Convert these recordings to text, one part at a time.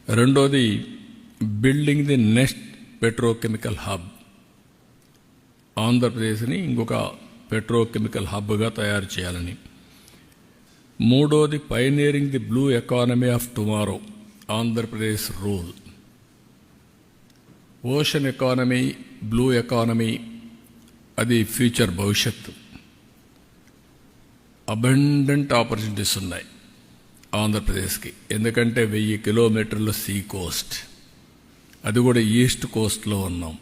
రెండోది building the next petrochemical hub. ఆంధ్రప్రదేశ్ని ఇంకొక పెట్రోకెమికల్ హబ్గా తయారు చేయాలని. మూడోది pioneering the blue economy of tomorrow, Andhra Pradesh rule. Ocean economy, blue economy, అది ఫ్యూచర్ భవిష్యత్తు. అబండెంట్ ఆపర్చునిటీస్ ఉన్నాయి ఆంధ్రప్రదేశ్కి. ఎందుకంటే 1000 కిలోమీటర్ల సీ కోస్ట్, అది కూడా ఈస్ట్ కోస్ట్లో ఉన్నాం.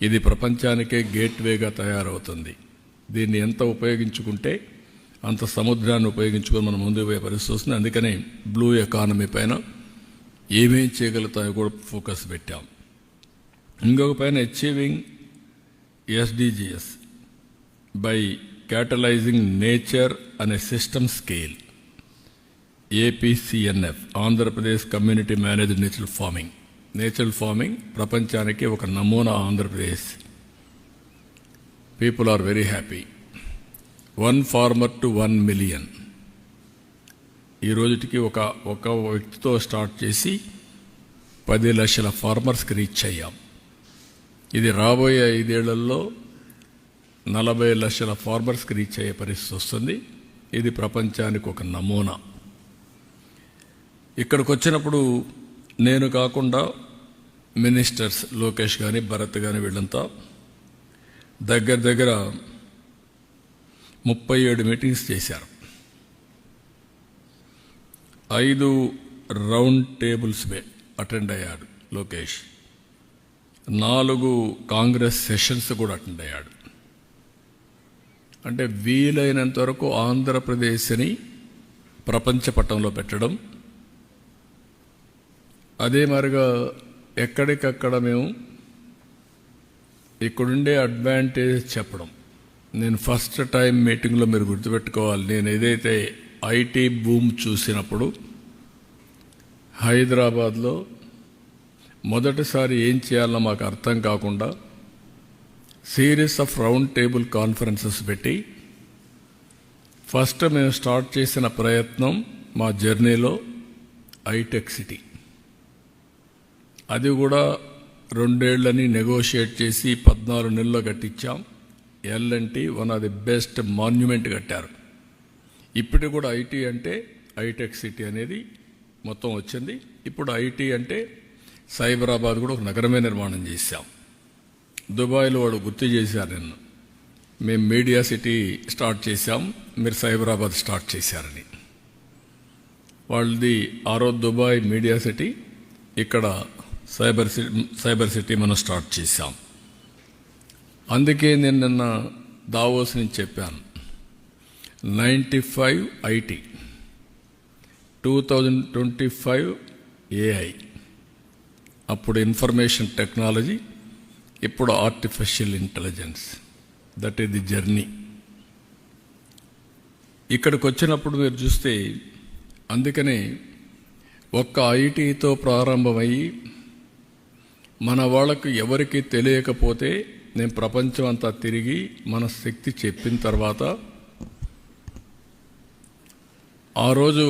ఇది ప్రపంచానికే గేట్వేగా తయారవుతుంది. దీన్ని ఎంత ఉపయోగించుకుంటే అంత సముద్రాన్ని ఉపయోగించుకొని మనం ముందుకు పోయే పరిస్థితి వస్తుంది. అందుకనే బ్లూ ఎకానమీ పైన ఏమేం చేయగలుగుతాయో కూడా ఫోకస్ పెట్టాం. ఇంకొక పైన achieving SDGs by catalysing nature అనే system scale, APCNF, Andhra Pradesh community managed natural farming. Natural farming ప్రపంచానికి ఒక నమూనా Andhra Pradesh. People are very happy. 1 farmer to 1 million. ఈ రోజుకి ఒక వ్యక్తితో స్టార్ట్ చేసి 10 లక్షల ఫార్మర్స్కి రీచ్ అయ్యాం. ఇది రాబోయే 5 ఏళ్లలో 40 లక్షల ఫార్మర్స్కి రీచ్ అయ్యే పరిస్థితి వస్తుంది. ఇది ప్రపంచానికి ఒక నమూనా. ఇక్కడికి వచ్చినప్పుడు నేను కాకుండా మినిస్టర్స్ లోకేష్ కానీ భరత్ కానీ వీళ్ళంతా దగ్గర 37 మీటింగ్స్ చేశారు. 5 రౌండ్ టేబుల్స్ అటెండ్ అయ్యాడు లోకేష్. 4 కాంగ్రెస్ సెషన్స్ కూడా అటెండ్ అయ్యాడు. అంటే వీలైనంత వరకు ఆంధ్రప్రదేశ్ని ప్రపంచ పటంలో పెట్టడం. అదే మరిగా ఎక్కడికక్కడ మేము ఇక్కడుండే అడ్వాంటేజ్ చెప్పడం. నేను ఫస్ట్ టైం మీటింగ్లో మీరు గుర్తుపెట్టుకోవాలి, నేను ఏదైతే ఐటీ బూమ్ చూసినప్పుడు హైదరాబాద్లో మొదటిసారి ఏం చేయాలో మాకు అర్థం కాకుండా series of round table conferences పెట్టి ఫస్ట్ మేము స్టార్ట్ చేసిన ప్రయత్నం మా జర్నీలో ఐటెక్ సిటీ. అది కూడా 2 ఏళ్లని నెగోషియేట్ చేసి 14 నెలల్లో కట్టించాం. L&T one of the best monument కట్టారు. ఇప్పటికి కూడా ఐటీ అంటే ఐటెక్ సిటీ అనేది మొత్తం వచ్చింది. ఇప్పుడు ఐటీ అంటే సైబరాబాద్ కూడా ఒక నగరమే నిర్మాణం చేశాం. దుబాయ్లో వాడు గుర్తు చేశారు నిన్ను, మేము మీడియా సిటీ స్టార్ట్ చేశాం, మీరు సైబరాబాద్ స్టార్ట్ చేశారని. వాళ్ళది దుబాయ్ మీడియా సిటీ, ఇక్కడ సైబర్ సిటీ మనం స్టార్ట్ చేశాం. అందుకే నేను నిన్న దావోస్ నుంచి చెప్పాను, 95 ఐటీ, 2025 ఏఐ, అప్పుడు ఇన్ఫర్మేషన్ టెక్నాలజీ, ఇప్పుడు artificial intelligence. That is the journey. ఇక్కడికి వచ్చినప్పుడు మీరు చూస్తే, అందుకనే ఒక్క ఐటీతో ప్రారంభమయ్యి మన వాళ్ళకు ఎవరికి తెలియకపోతే నేను ప్రపంచం అంతా తిరిగి మన శక్తి చెప్పిన తర్వాత ఆ రోజు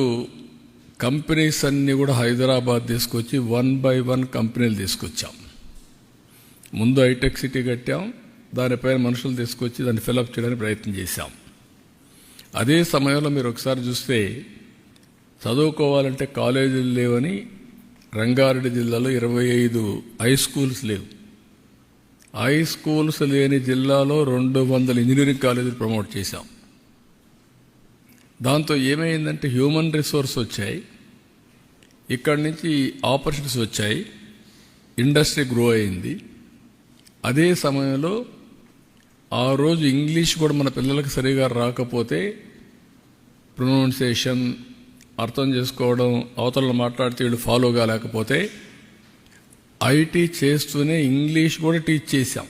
కంపెనీస్ అన్నీ కూడా హైదరాబాద్ తీసుకొచ్చి 1 by 1 కంపెనీలు తీసుకొచ్చాం. ముందు హైటెక్ సిటీ కట్టాం, దానిపైన మనుషులు తీసుకొచ్చి దాన్ని ఫిలప్ చేయడానికి ప్రయత్నం చేశాం. అదే సమయంలో మీరు ఒకసారి చూస్తే చదువుకోవాలంటే కాలేజీలు లేవని రంగారెడ్డి జిల్లాలో 25 హై స్కూల్స్ లేవు. హై స్కూల్స్ లేని జిల్లాలో 200 ఇంజనీరింగ్ కాలేజీలు ప్రమోట్ చేశాం. దాంతో ఏమైందంటే హ్యూమన్ రిసోర్స్ వచ్చాయి, ఇక్కడి నుంచి ఆపర్చునిటీస్ వచ్చాయి, ఇండస్ట్రీ గ్రో అయింది. అదే సమయంలో ఆ రోజు ఇంగ్లీష్ కూడా మన పిల్లలకు సరిగా రాకపోతే ప్రొనౌన్సియేషన్ అర్థం చేసుకోవడం, అవతల మాట్లాడితే వీళ్ళు ఫాలో కాలేకపోతే ఐటీ చేస్తూనే ఇంగ్లీష్ కూడా టీచ్ చేశాం.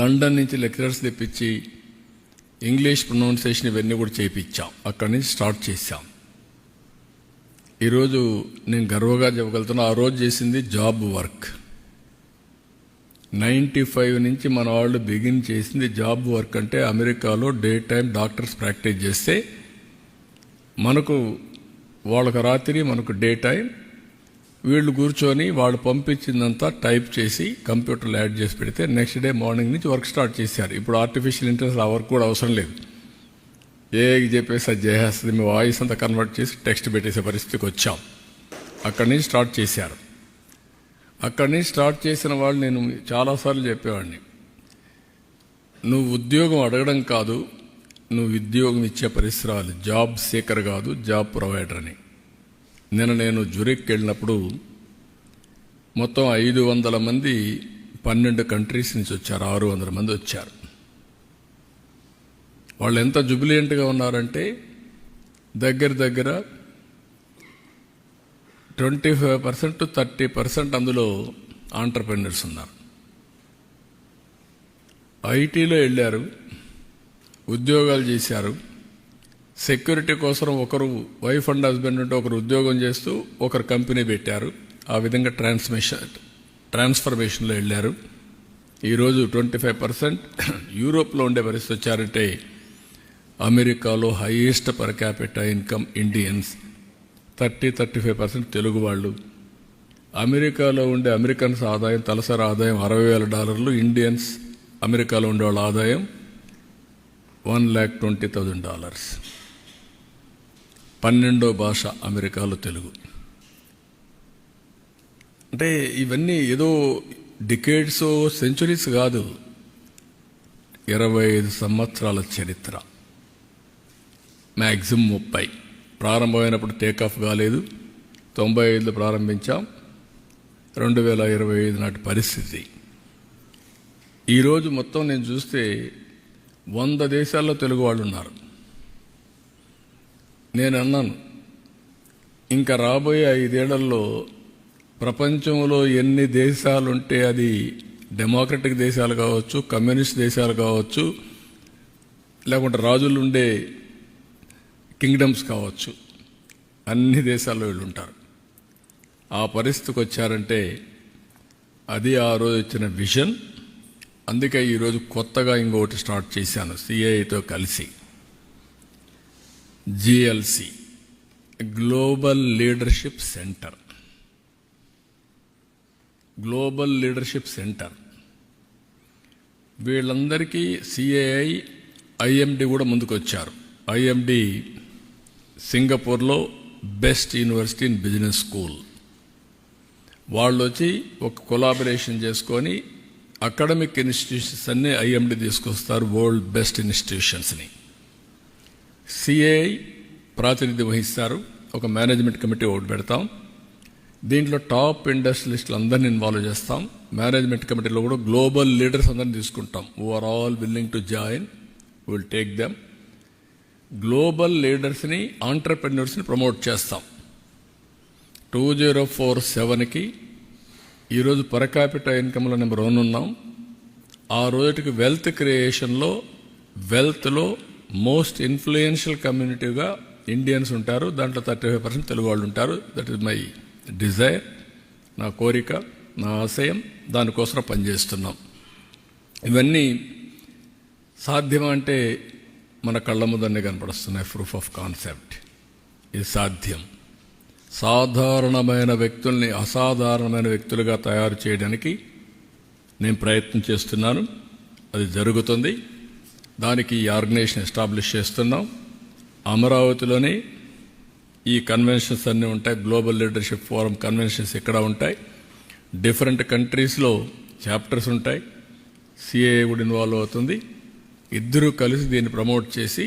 లండన్ నుంచి లెక్చరర్స్ తెప్పించి ఇంగ్లీష్ ప్రొనౌన్సియేషన్ ఇవన్నీ కూడా చేయించాం. అక్కడి నుంచి స్టార్ట్ చేశాం. ఈరోజు నేను గర్వంగా చెప్పగలుగుతున్నా, ఆ రోజు చేసింది జాబ్ వర్క్. 95 నుంచి మన వాళ్ళు బిగిన్ చేసింది జాబ్ వర్క్. అంటే అమెరికాలో డే టైం డాక్టర్స్ ప్రాక్టీస్ చేస్తే మనకు వాళ్ళకు రాత్రి, మనకు డే టైం, వీళ్ళు కూర్చొని వాళ్ళు పంపించిందంతా టైప్ చేసి కంప్యూటర్లో యాడ్ చేసి పెడితే నెక్స్ట్ డే మార్నింగ్ నుంచి వర్క్ స్టార్ట్ చేశారు. ఇప్పుడు ఆర్టిఫిషియల్ ఇంటెలిజెన్స్ ఆ వర్క్ కూడా అవసరం లేదు. ఏఐకి చెప్పేసి అది చేసేస్తుంది. మీ వాయిస్ అంతా కన్వర్ట్ చేసి టెక్స్ట్ పెట్టేసే పరిస్థితికి వచ్చాం. అక్కడి నుంచి స్టార్ట్ చేశారు. అక్కడి నుంచి స్టార్ట్ చేసిన వాళ్ళు నేను చాలాసార్లు చెప్పేవాడిని, నువ్వు ఉద్యోగం అడగడం కాదు, నువ్వు ఉద్యోగం ఇచ్చే పరిసరాలు. జాబ్ సీకర్ కాదు, జాబ్ ప్రొవైడర్ అని. నేను జురిక్ వెళ్ళినప్పుడు మొత్తం 500 మంది 12 కంట్రీస్ నుంచి వచ్చారు. 600 మంది వచ్చారు. వాళ్ళు ఎంత జుబిలియంట్గా ఉన్నారంటే దగ్గర 25% to 30% అందులో ఆంటర్‌ప్రెన్యూర్స్ ఉన్నారు. ఐటీలో వెళ్ళారు, ఉద్యోగాలు చేశారు. సెక్యూరిటీ కోసం ఒకరు వైఫ్ అండ్ హస్బెండ్ ఉంటే ఒకరు ఉద్యోగం చేస్తూ ఒకరు కంపెనీ పెట్టారు. ఆ విధంగా ట్రాన్స్ఫర్మేషన్లో వెళ్ళారు. ఈరోజు 25% యూరోప్లో ఉండే పరిస్థితి వచ్చారంటే అమెరికాలో highest per capital income Indians, 30-35% Telugu వాళ్ళు. అమెరికాలో ఉండే అమెరికన్స్ ఆదాయం తలసరి ఆదాయం $60,000. ఇండియన్స్ అమెరికాలో ఉండే వాళ్ళ ఆదాయం $1,20,000. 12వ భాష అమెరికాలో తెలుగు. అంటే ఇవన్నీ ఏదో డికేడ్స్ సెంచురీస్ కాదు, 25 సంవత్సరాల చరిత్ర, మ్యాక్సిమం 30. ప్రారంభమైనప్పుడు టేకాఫ్ కాలేదు. 95లో ప్రారంభించాం. 2025 నాటి పరిస్థితి. ఈరోజు మొత్తం నేను చూస్తే 100 దేశాల్లో తెలుగు వాళ్ళు ఉన్నారు. నేను అన్నాను, ఇంకా రాబోయే 5 ఏళ్లలో ప్రపంచంలో ఎన్ని దేశాలుంటే అది డెమోక్రటిక్ దేశాలు కావచ్చు, కమ్యూనిస్ట్ దేశాలు కావచ్చు, లేకుంటే రాజులు ఉండే కింగ్డమ్స్ కావచ్చు, అన్ని దేశాల్లో వీళ్ళు ఉంటారు. ఆ పరిస్థితికి వచ్చారంటే అది ఆ రోజు వచ్చిన విజన్. అందుకే ఈరోజు కొత్తగా ఇంకొకటి స్టార్ట్ చేశాను సిఐతో కలిసి. GLC, global leadership centre. Global leadership centre వీళ్ళందరికీ సిఐఐ, ఐఎండి కూడా ముందుకు వచ్చారు. ఐఎండి సింగపూర్లో best university in business school. వాళ్ళు వచ్చి ఒక కొలాబరేషన్ చేసుకొని అకాడమిక్ ఇన్స్టిట్యూషన్స్ అన్నీ ఐఎండి తీసుకొస్తారు, వరల్డ్ బెస్ట్ ఇన్స్టిట్యూషన్స్ని. సిఐఐ ప్రాతినిధ్యం వహిస్తారు. ఒక మేనేజ్మెంట్ కమిటీ ఒకటి పెడతాం. దీంట్లో టాప్ ఇండస్ట్రియలిస్టులు అందరినీ ఇన్వాల్వ్ చేస్తాం. మేనేజ్మెంట్ కమిటీలో కూడా గ్లోబల్ లీడర్స్ అందరినీ తీసుకుంటాం. Who are all willing to join, will take them. Global లీడర్స్ని, ఆంటర్‌ప్రెన్యూర్స్ని ప్రమోట్ చేస్తాం. 2047కి ఈరోజు పర్ క్యాపిటల్ ఇన్కమ్లో నెంబర్ 1 ఉన్నాం. ఆ రోజుకి వెల్త్ క్రియేషన్లో, వెల్త్లో మోస్ట్ ఇన్ఫ్లుయెన్షియల్ కమ్యూనిటీగా ఇండియన్స్ ఉంటారు. దాంట్లో 35% తెలుగు వాళ్ళు ఉంటారు. దట్ ఈస్ మై డిజైర్, నా కోరిక, నా ఆశయం. దానికోసం పనిచేస్తున్నాం. ఇవన్నీ సాధ్యమంటే మన కళ్ళ ముందనే కనపడుస్తున్నాయి. Proof of concept. ఇది సాధ్యం. సాధారణమైన వ్యక్తుల్ని అసాధారణమైన వ్యక్తులుగా తయారు చేయడానికి నేను ప్రయత్నం చేస్తున్నాను. అది జరుగుతుంది. దానికి ఈ ఆర్గనైజేషన్ ఎస్టాబ్లిష్ చేస్తున్నాం. అమరావతిలోనే ఈ కన్వెన్షన్స్ అన్నీ ఉంటాయి. గ్లోబల్ లీడర్షిప్ ఫోరం కన్వెన్షన్స్ ఇక్కడ ఉంటాయి. డిఫరెంట్ కంట్రీస్లో చాప్టర్స్ ఉంటాయి. సిఏఏ కూడా ఇన్వాల్వ్ అవుతుంది. ఇద్దరూ కలిసి దీన్ని ప్రమోట్ చేసి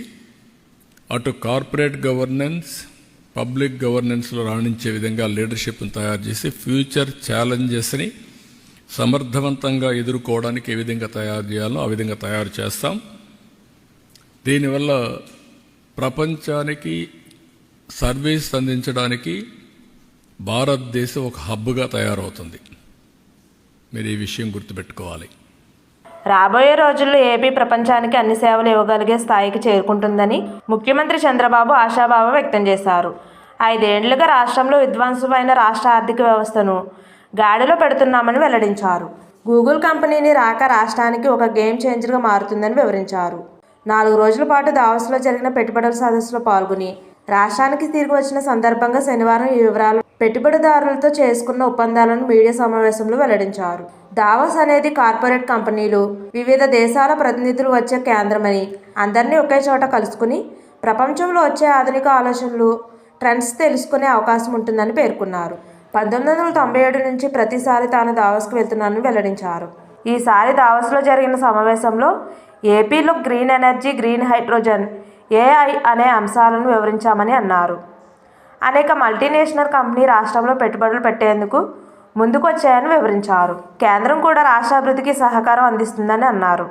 అటు కార్పొరేట్ గవర్నెన్స్, పబ్లిక్ గవర్నెన్స్లో రాణించే విధంగా లీడర్షిప్ను తయారు చేసి ఫ్యూచర్ ఛాలెంజెస్ని సమర్థవంతంగా ఎదుర్కోవడానికి ఏ విధంగా తయారు చేయాలో ఆ విధంగా తయారు చేస్తాం. దీనివల్ల ప్రపంచానికి సర్వీస్ అందించడానికి భారతదేశం ఒక హబ్గా తయారవుతుంది. మీరు ఈ విషయం గుర్తుపెట్టుకోవాలి. రాబోయే రోజుల్లో ఏపీ ప్రపంచానికి అన్ని సేవలు ఇవ్వగలిగే స్థాయికి చేరుకుంటుందని ముఖ్యమంత్రి చంద్రబాబు ఆశాభావం వ్యక్తం చేశారు. 5 ఏళ్లుగా రాష్ట్రంలో విధ్వంసమైన రాష్ట్ర ఆర్థిక వ్యవస్థను గాడిలో పెడుతున్నామని వెల్లడించారు. గూగుల్ కంపెనీని రాక రాష్ట్రానికి ఒక గేమ్ చేంజర్గా మారుతుందని వివరించారు. 4 రోజుల పాటు దావోస్లో జరిగిన పెట్టుబడుల సదస్సులో పాల్గొని రాష్ట్రానికి తిరిగి వచ్చిన సందర్భంగా శనివారం ఈ వివరాలు పెట్టుబడిదారులతో చేసుకున్న ఒప్పందాలను మీడియా సమావేశంలో వెల్లడించారు. దావోస్ అనేది కార్పొరేట్ కంపెనీలు, వివిధ దేశాల ప్రతినిధులు వచ్చే కేంద్రమని, అందరినీ ఒకే చోట కలుసుకుని ప్రపంచంలో వచ్చే ఆధునిక ఆలోచనలు, ట్రెండ్స్ తెలుసుకునే అవకాశం ఉంటుందని పేర్కొన్నారు. 1997 నుంచి ప్రతిసారి తాను దావోస్కు వెళ్తున్నానని వెల్లడించారు. ఈసారి దావోస్లో జరిగిన సమావేశంలో ఏపీలో green energy, green hydrogen, AI అనే అంశాలను వివరించామని అన్నారు. అనేక మల్టీనేషనల్ కంపెనీ రాష్ట్రంలో పెట్టుబడులు పెట్టేందుకు ముందుకొచ్చాయని వివరించారు. కేంద్రం కూడా రాష్ట్ర అభివృద్ధికి సహకారం అందిస్తుందని అన్నారు.